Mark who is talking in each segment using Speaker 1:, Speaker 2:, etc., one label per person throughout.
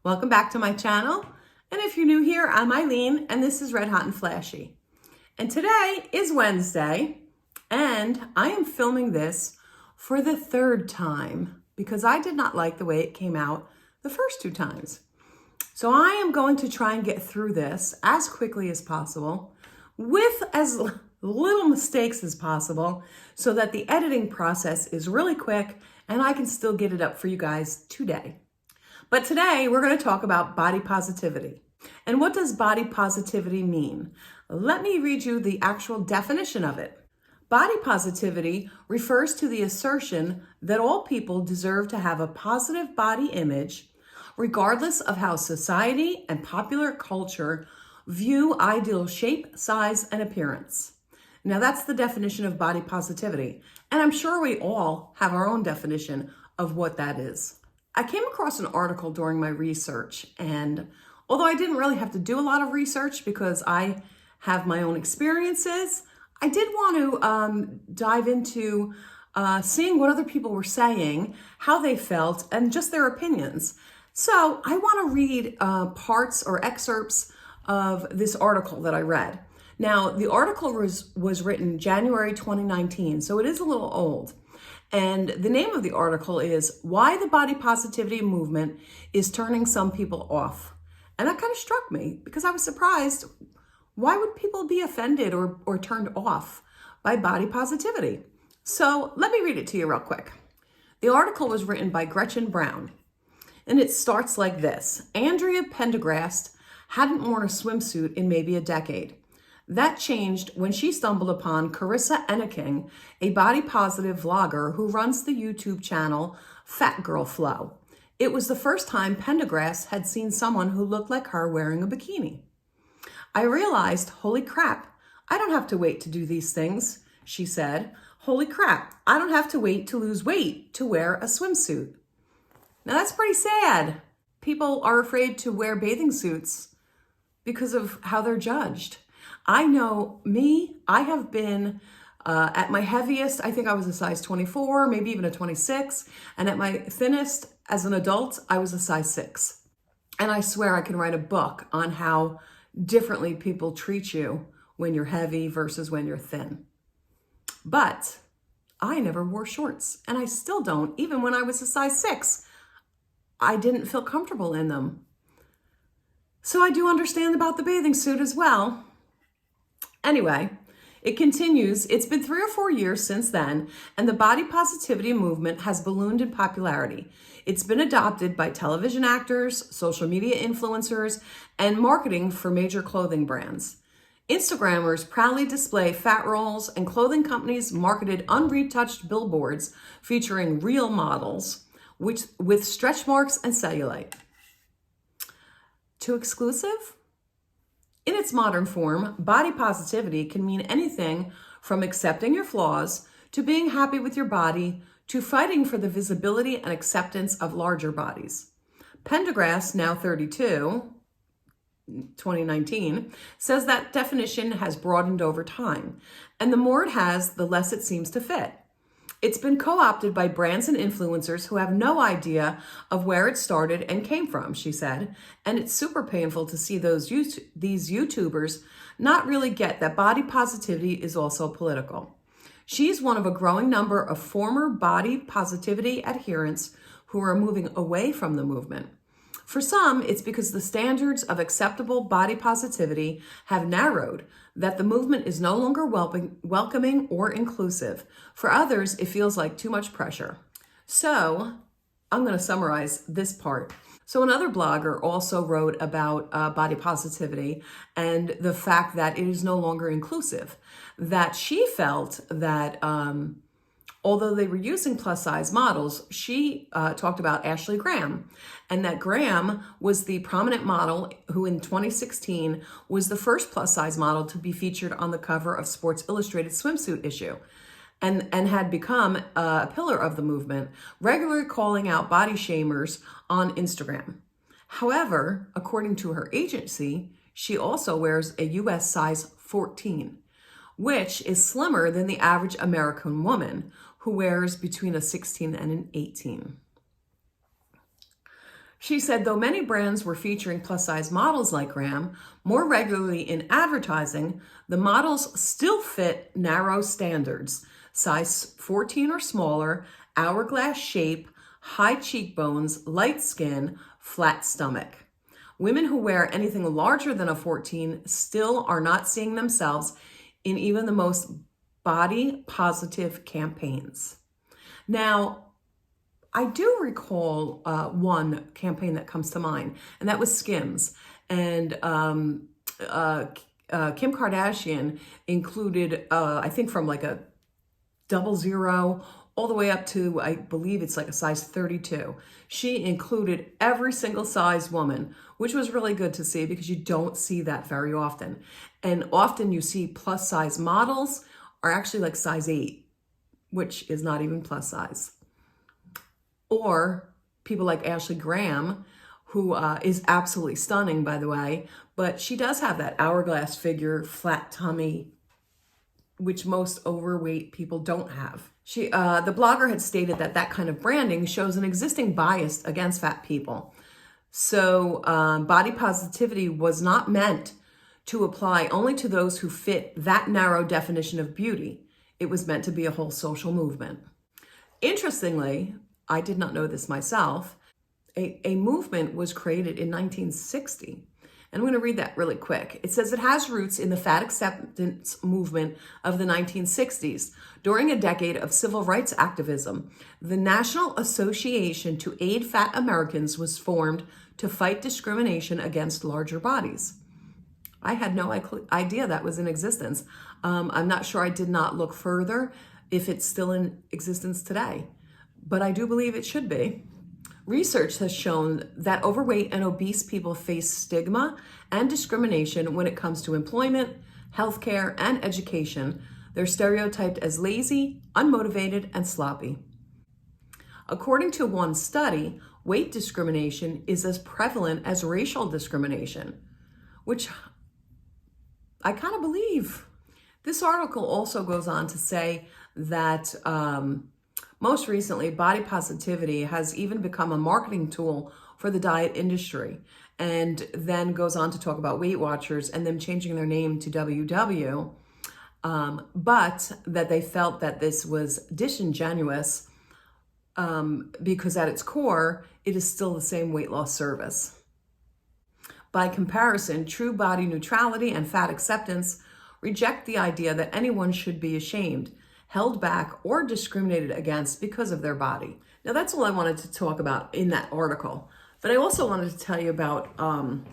Speaker 1: Welcome back to my channel. And if you're new here, I'm Eileen and this is Red Hot and Flashy. And today is Wednesday and I am filming this for the third time because I did not like the way it came out the first two times. So I am going to try and get through this as quickly as possible with as little mistakes as possible so that the editing process is really quick and I can still get it up for you guys today. But today we're going to talk about body positivity. And what does body positivity mean? Let me read you the actual definition of it. Body positivity refers to the assertion that all people deserve to have a positive body image, regardless of how society and popular culture view ideal shape, size, and appearance. Now that's the definition of body positivity, and I'm sure we all have our own definition of what that is. I came across an article during my research, and although I didn't really have to do a lot of research because I have my own experiences, I did want to dive into seeing what other people were saying, how they felt, and just their opinions. So I want to read parts or excerpts of this article that I read. Now, the article was written January 2019, so it is a little old. And the name of the article is Why the Body Positivity Movement is Turning Some People Off. And that kind of struck me because I was surprised. Why would people be offended or turned off by body positivity? So let me read it to you real quick. The article was written by Gretchen Brown. And it starts like this. Andrea Pendergrast hadn't worn a swimsuit in maybe a decade. That changed when she stumbled upon Carissa Enneking, a body-positive vlogger who runs the YouTube channel Fat Girl Flow. It was the first time Pendergrast had seen someone who looked like her wearing a bikini. I realized, holy crap, I don't have to wait to do these things, she said. Holy crap, I don't have to wait to lose weight to wear a swimsuit. Now that's pretty sad. People are afraid to wear bathing suits because of how they're judged. I know me, I have been at my heaviest, I think I was a size 24, maybe even a 26. And at my thinnest as an adult, I was a size 6. And I swear I can write a book on how differently people treat you when you're heavy versus when you're thin. But I never wore shorts and I still don't. Even when I was a size 6, I didn't feel comfortable in them. So I do understand about the bathing suit as well. Anyway, it continues. It's been 3 or 4 years since then, and the body positivity movement has ballooned in popularity. It's been adopted by television actors, social media influencers, and marketing for major clothing brands. Instagrammers proudly display fat rolls, and clothing companies marketed unretouched billboards featuring real models with stretch marks and cellulite. Too exclusive? In its modern form, body positivity can mean anything from accepting your flaws to being happy with your body to fighting for the visibility and acceptance of larger bodies. Pendergrast, now 32, 2019, says that definition has broadened over time, and the more it has, the less it seems to fit. It's been co-opted by brands and influencers who have no idea of where it started and came from, she said. And it's super painful to see these YouTubers not really get that body positivity is also political. She's one of a growing number of former body positivity adherents who are moving away from the movement. For some, it's because the standards of acceptable body positivity have narrowed, that the movement is no longer welcoming or inclusive. For others, it feels like too much pressure. So I'm going to summarize this part. So another blogger also wrote about body positivity and the fact that it is no longer inclusive, that she felt that although they were using plus size models, she talked about Ashley Graham, and that Graham was the prominent model who in 2016 was the first plus size model to be featured on the cover of Sports Illustrated swimsuit issue and had become a pillar of the movement, regularly calling out body shamers on Instagram. However, according to her agency, she also wears a US size 14, which is slimmer than the average American woman who wears between a 16 and an 18. She said, though many brands were featuring plus-size models like Graham more regularly in advertising, the models still fit narrow standards: size 14 or smaller, hourglass shape, high cheekbones, light skin, flat stomach. Women who wear anything larger than a 14 still are not seeing themselves in even the most body positive campaigns. Now, I do recall one campaign that comes to mind, and that was Skims. And Kim Kardashian included, I think from like a 00 all the way up to, I believe it's like a size 32. She included every single size woman, which was really good to see because you don't see that very often. And often you see plus size models are actually like size 8, which is not even plus size. Or people like Ashley Graham, who is absolutely stunning, by the way, but she does have that hourglass figure, flat tummy, which most overweight people don't have. The blogger had stated that that kind of branding shows an existing bias against fat people. So body positivity was not meant to apply only to those who fit that narrow definition of beauty. It was meant to be a whole social movement. Interestingly, I did not know this myself, a movement was created in 1960. And I'm going to read that really quick. It says it has roots in the fat acceptance movement of the 1960s. During a decade of civil rights activism, the National Association to Aid Fat Americans was formed to fight discrimination against larger bodies. I had no idea that was in existence. I'm not sure, I did not look further if it's still in existence today, but I do believe it should be. Research has shown that overweight and obese people face stigma and discrimination when it comes to employment, healthcare, and education. They're stereotyped as lazy, unmotivated, and sloppy. According to one study, weight discrimination is as prevalent as racial discrimination, which I kind of believe. This article also goes on to say that most recently, body positivity has even become a marketing tool for the diet industry, and then goes on to talk about Weight Watchers and them changing their name to WW, but that they felt that this was disingenuous because at its core, it is still the same weight loss service. By comparison, true body neutrality and fat acceptance reject the idea that anyone should be ashamed, held back, or discriminated against because of their body. Now, that's all I wanted to talk about in that article. But I also wanted to tell you about, I'm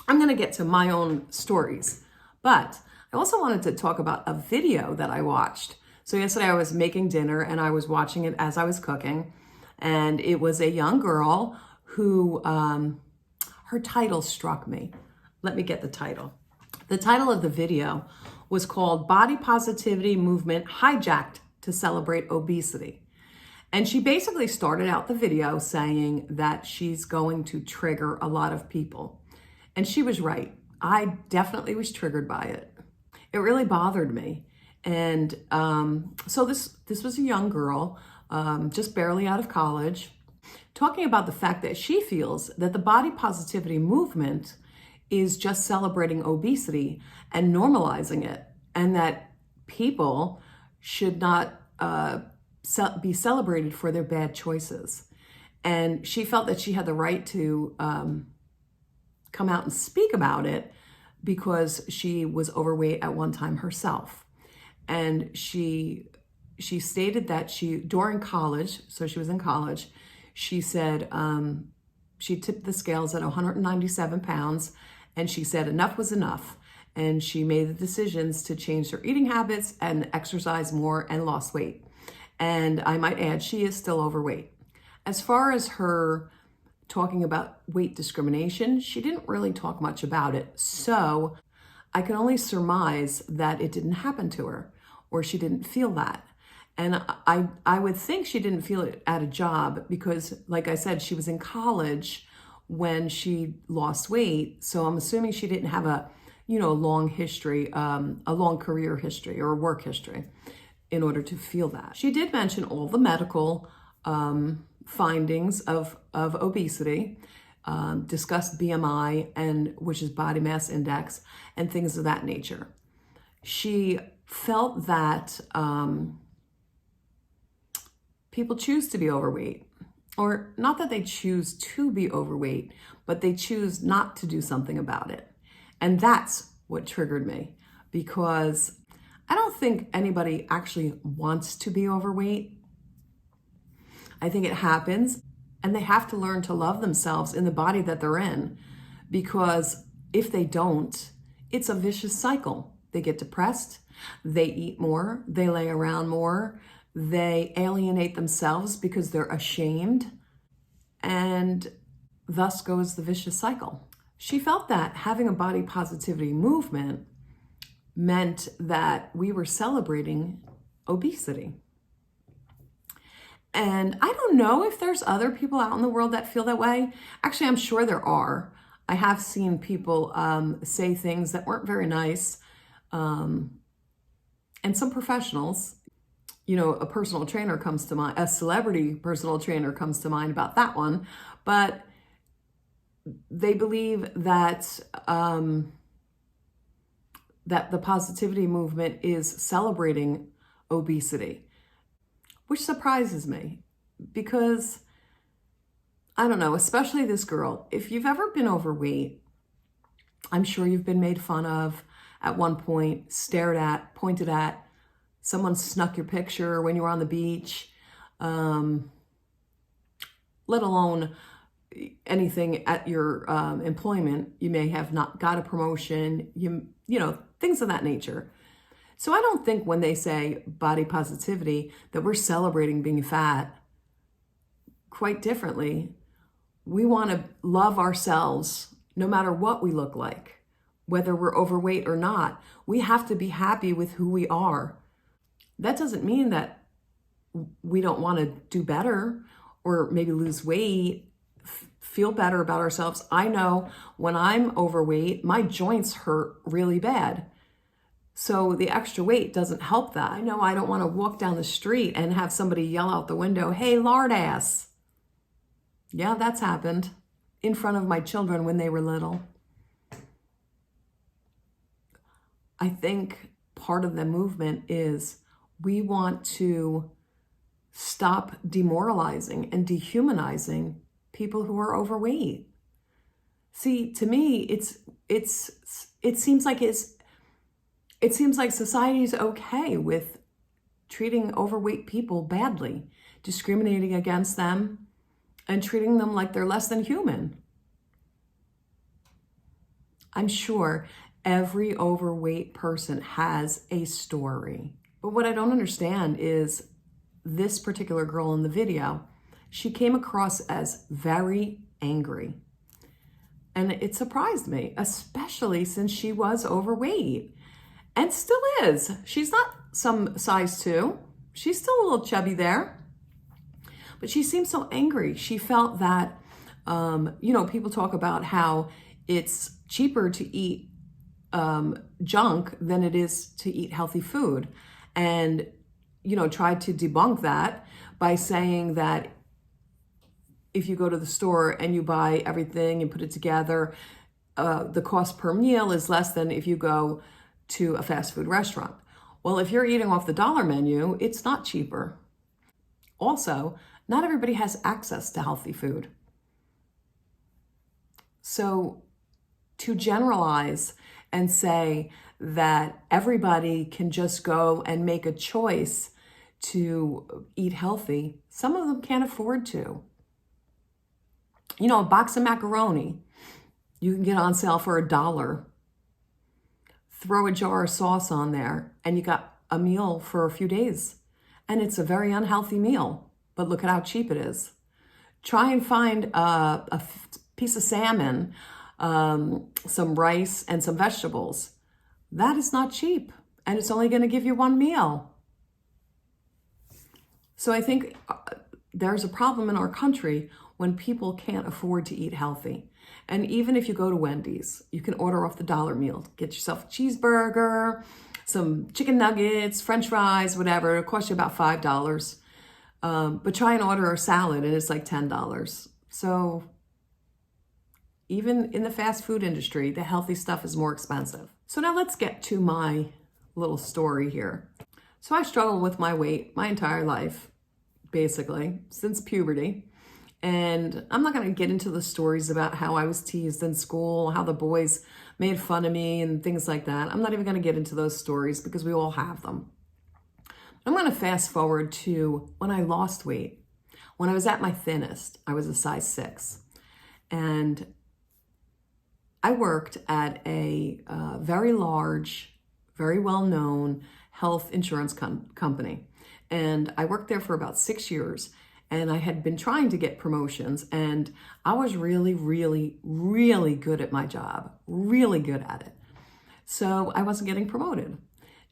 Speaker 1: going to get to my own stories, but I also wanted to talk about a video that I watched. So yesterday I was making dinner and I was watching it as I was cooking. And it was a young girl who, her title struck me. Let me get the title. The title of the video was called Body Positivity Movement Hijacked to Celebrate Obesity. And she basically started out the video saying that she's going to trigger a lot of people. And she was right. I definitely was triggered by it. It really bothered me. And so this was a young girl, just barely out of college, talking about the fact that she feels that the body positivity movement is just celebrating obesity and normalizing it, and that people should not be celebrated for their bad choices. And she felt that she had the right to come out and speak about it because she was overweight at one time herself. And she stated that during college, so she was in college, she said she tipped the scales at 197 pounds, and she said enough was enough. And she made the decisions to change her eating habits and exercise more and lost weight. And I might add, she is still overweight. As far as her talking about weight discrimination, she didn't really talk much about it. So I can only surmise that it didn't happen to her, or she didn't feel that. And I would think she didn't feel it at a job because, like I said, she was in college when she lost weight. So I'm assuming she didn't have a long history, a long career history or a work history in order to feel that. She did mention all the medical findings of obesity, discussed BMI, and which is body mass index, and things of that nature. She felt that people choose to be overweight, or not that they choose to be overweight, but they choose not to do something about it. And that's what triggered me, because I don't think anybody actually wants to be overweight. I think it happens, and they have to learn to love themselves in the body that they're in, because if they don't, it's a vicious cycle. They get depressed, they eat more, they lay around more, they alienate themselves because they're ashamed, and thus goes the vicious cycle. She felt that having a body positivity movement meant that we were celebrating obesity. And I don't know if there's other people out in the world that feel that way. Actually, I'm sure there are. I have seen people say things that weren't very nice. And some professionals, a personal trainer comes to mind, a celebrity personal trainer comes to mind about that one. But they believe that that the positivity movement is celebrating obesity, which surprises me, because I don't know, especially this girl, if you've ever been overweight, I'm sure you've been made fun of at one point, stared at, pointed at, someone snuck your picture when you were on the beach, let alone anything at your employment. You may have not got a promotion, things of that nature. So I don't think when they say body positivity that we're celebrating being fat. Quite differently, we want to love ourselves no matter what we look like, whether we're overweight or not. We have to be happy with who we are. That doesn't mean that we don't want to do better or maybe lose weight, feel better about ourselves. I know when I'm overweight, my joints hurt really bad. So the extra weight doesn't help that. I know I don't want to walk down the street and have somebody yell out the window, "Hey, lard ass." Yeah, that's happened in front of my children when they were little. I think part of the movement is we want to stop demoralizing and dehumanizing people who are overweight. See, to me, it seems like society is okay with treating overweight people badly, discriminating against them, and treating them like they're less than human. I'm sure every overweight person has a story. But what I don't understand is this particular girl in the video, she came across as very angry. And it surprised me, especially since she was overweight. And still is. She's not some size 2. She's still a little chubby there. But she seemed so angry. She felt that, people talk about how it's cheaper to eat junk than it is to eat healthy food. And, tried to debunk that by saying that if you go to the store and you buy everything and put it together, the cost per meal is less than if you go to a fast food restaurant. Well, if you're eating off the dollar menu, it's not cheaper. Also, not everybody has access to healthy food. So to generalize and say that everybody can just go and make a choice to eat healthy, some of them can't afford to. A box of macaroni, you can get on sale for $1. Throw a jar of sauce on there and you got a meal for a few days. And it's a very unhealthy meal, but look at how cheap it is. Try and find a piece of salmon, some rice, and some vegetables. That is not cheap, and it's only going to give you one meal. So I think there's a problem in our country when people can't afford to eat healthy. And even if you go to Wendy's, you can order off the dollar meal. Get yourself a cheeseburger, some chicken nuggets, French fries, whatever. It'll cost you about $5. But try and order a salad and it's like $10. So even in the fast food industry, the healthy stuff is more expensive. So now let's get to my little story here. So I struggled with my weight my entire life, basically, since puberty. And I'm not going to get into the stories about how I was teased in school, how the boys made fun of me and things like that. I'm not even going to get into those stories because we all have them. I'm going to fast forward to when I lost weight. When I was at my thinnest, I was a size 6. And I worked at a very large, very well-known health insurance company. And I worked there for about 6 years. And I had been trying to get promotions. And I was really, really, really good at my job. Really good at it. So I wasn't getting promoted.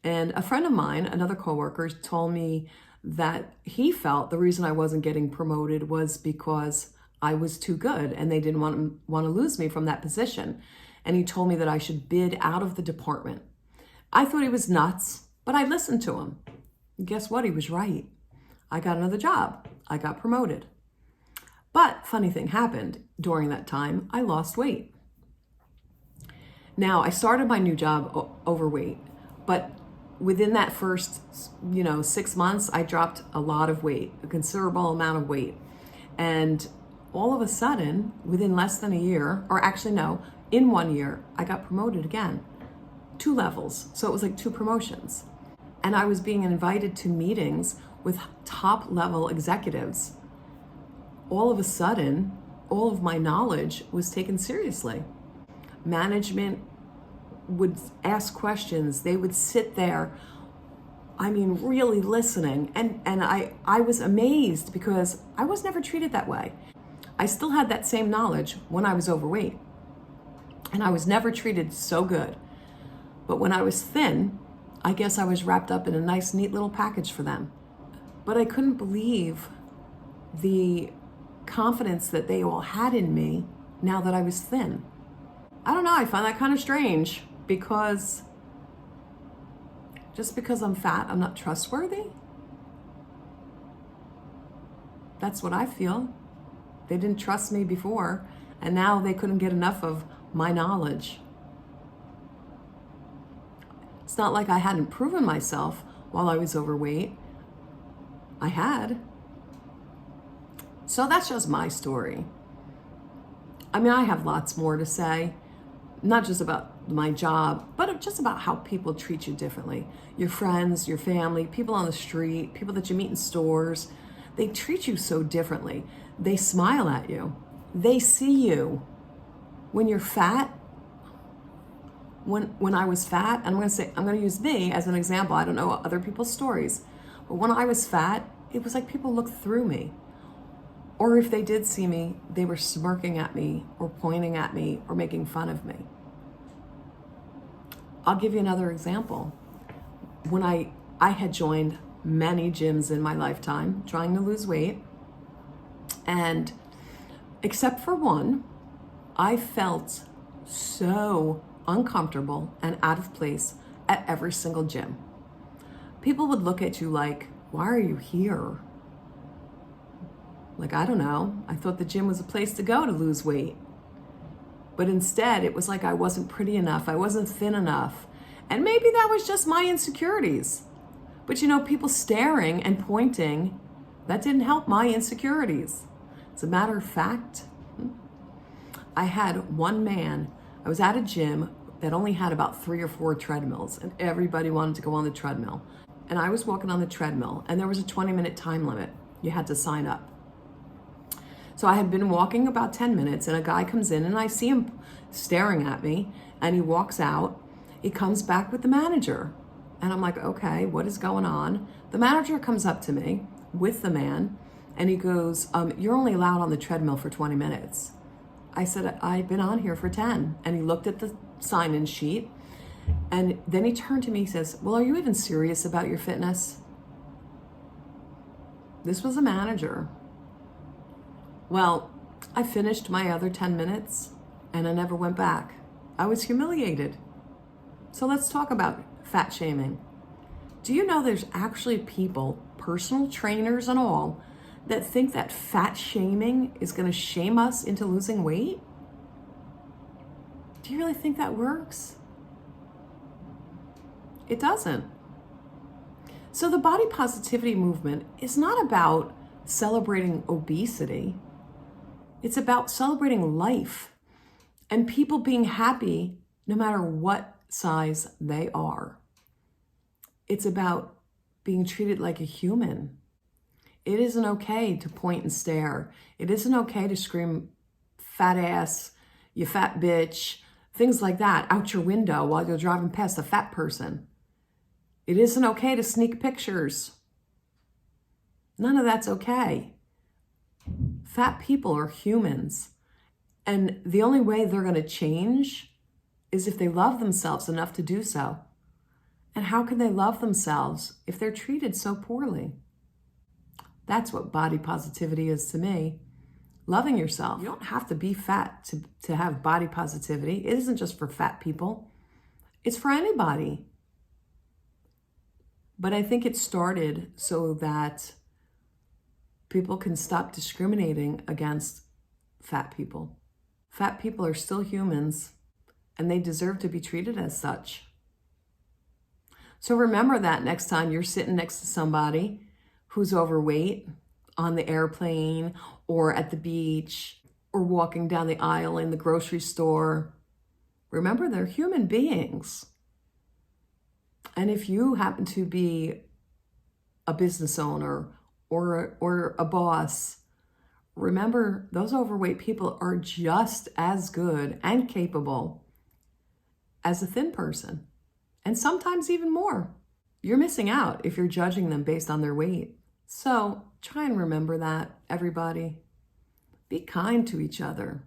Speaker 1: And a friend of mine, another coworker, told me that he felt the reason I wasn't getting promoted was because I was too good and they didn't want to lose me from that position. And he told me that I should bid out of the department. I thought he was nuts, but I listened to him. And guess what? He was right. I got another job. I got promoted. But funny thing happened during that time. I lost weight. Now, I started my new job overweight, but within that first, 6 months, I dropped a lot of weight, a considerable amount of weight. And all of a sudden, within less than a year, or actually no, in 1 year, I got promoted again, 2 levels. So it was like 2 promotions. And I was being invited to meetings with top level executives. All of a sudden, all of my knowledge was taken seriously. Management would ask questions. They would sit there, really listening. And I was amazed because I was never treated that way. I still had that same knowledge when I was overweight. And I was never treated so good. But when I was thin, I guess I was wrapped up in a nice, neat little package for them. But I couldn't believe the confidence that they all had in me now that I was thin. I don't know, I find that kind of strange because just because I'm fat, I'm not trustworthy? That's what I feel. They didn't trust me before, and now they couldn't get enough of my knowledge. It's not like I hadn't proven myself while I was overweight. I had. So that's just my story. I have lots more to say, not just about my job, but just about how people treat you differently. Your friends, your family, people on the street, people that you meet in stores, they treat you so differently. They smile at you. They see you. When you're fat, when I was fat, and I'm going to use me as an example. I don't know other people's stories, but when I was fat, it was like people looked through me. Or if they did see me, they were smirking at me or pointing at me or making fun of me. I'll give you another example. When I had joined many gyms in my lifetime trying to lose weight, and except for one, I felt so uncomfortable and out of place at every single gym. People would look at you like, why are you here? Like, I don't know. I thought the gym was a place to go to lose weight. But instead, it was like I wasn't pretty enough. I wasn't thin enough. And maybe that was just my insecurities. But people staring and pointing, that didn't help my insecurities. As a matter of fact, I had one man, I was at a gym that only had about 3 or 4 treadmills, and everybody wanted to go on the treadmill. And I was walking on the treadmill, and there was a 20-minute time limit. You had to sign up. So I had been walking about 10 minutes, and a guy comes in, and I see him staring at me, and he walks out. He comes back with the manager. And I'm like, okay, what is going on? The manager comes up to me with the man, and he goes, you're only allowed on the treadmill for 20 minutes. I said, I've been on here for 10. And he looked at the sign-in sheet, and then he turned to me and says, well, are you even serious about your fitness? This was a manager. Well, I finished my other 10 minutes, and I never went back. I was humiliated. So let's talk about fat shaming. Do you know there's actually people personal trainers and all, that think that fat shaming is going to shame us into losing weight? Do you really think that works? It doesn't. So the body positivity movement is not about celebrating obesity. It's about celebrating life and people being happy no matter what size they are. It's about being treated like a human. It isn't okay to point and stare. It isn't okay to scream, fat ass, you fat bitch, things like that out your window while you're driving past a fat person. It isn't okay to sneak pictures. None of that's okay. Fat people are humans. And the only way they're going to change is if they love themselves enough to do so. And how can they love themselves if they're treated so poorly? That's what body positivity is to me. Loving yourself. You don't have to be fat to have body positivity. It isn't just for fat people. It's for anybody. But I think it started so that people can stop discriminating against fat people. Fat people are still humans, and they deserve to be treated as such. So remember that next time you're sitting next to somebody who's overweight on the airplane or at the beach or walking down the aisle in the grocery store. Remember, they're human beings. And if you happen to be a business owner or a boss, remember those overweight people are just as good and capable as a thin person, and sometimes even more. You're missing out if you're judging them based on their weight. So try and remember that, everybody. Be kind to each other.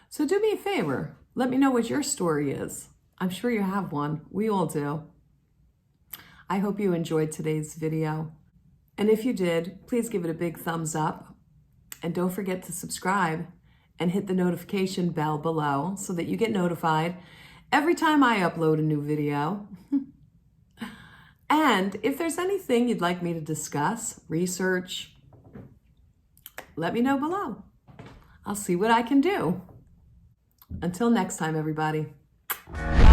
Speaker 1: So do me a favor. Let me know what your story is. I'm sure you have one. We all do. I hope you enjoyed today's video. And if you did, please give it a big thumbs up. And don't forget to subscribe and hit the notification bell below so that you get notified every time I upload a new video. And if there's anything you'd like me to discuss, research, let me know below. I'll see what I can do. Until next time, everybody. Bye.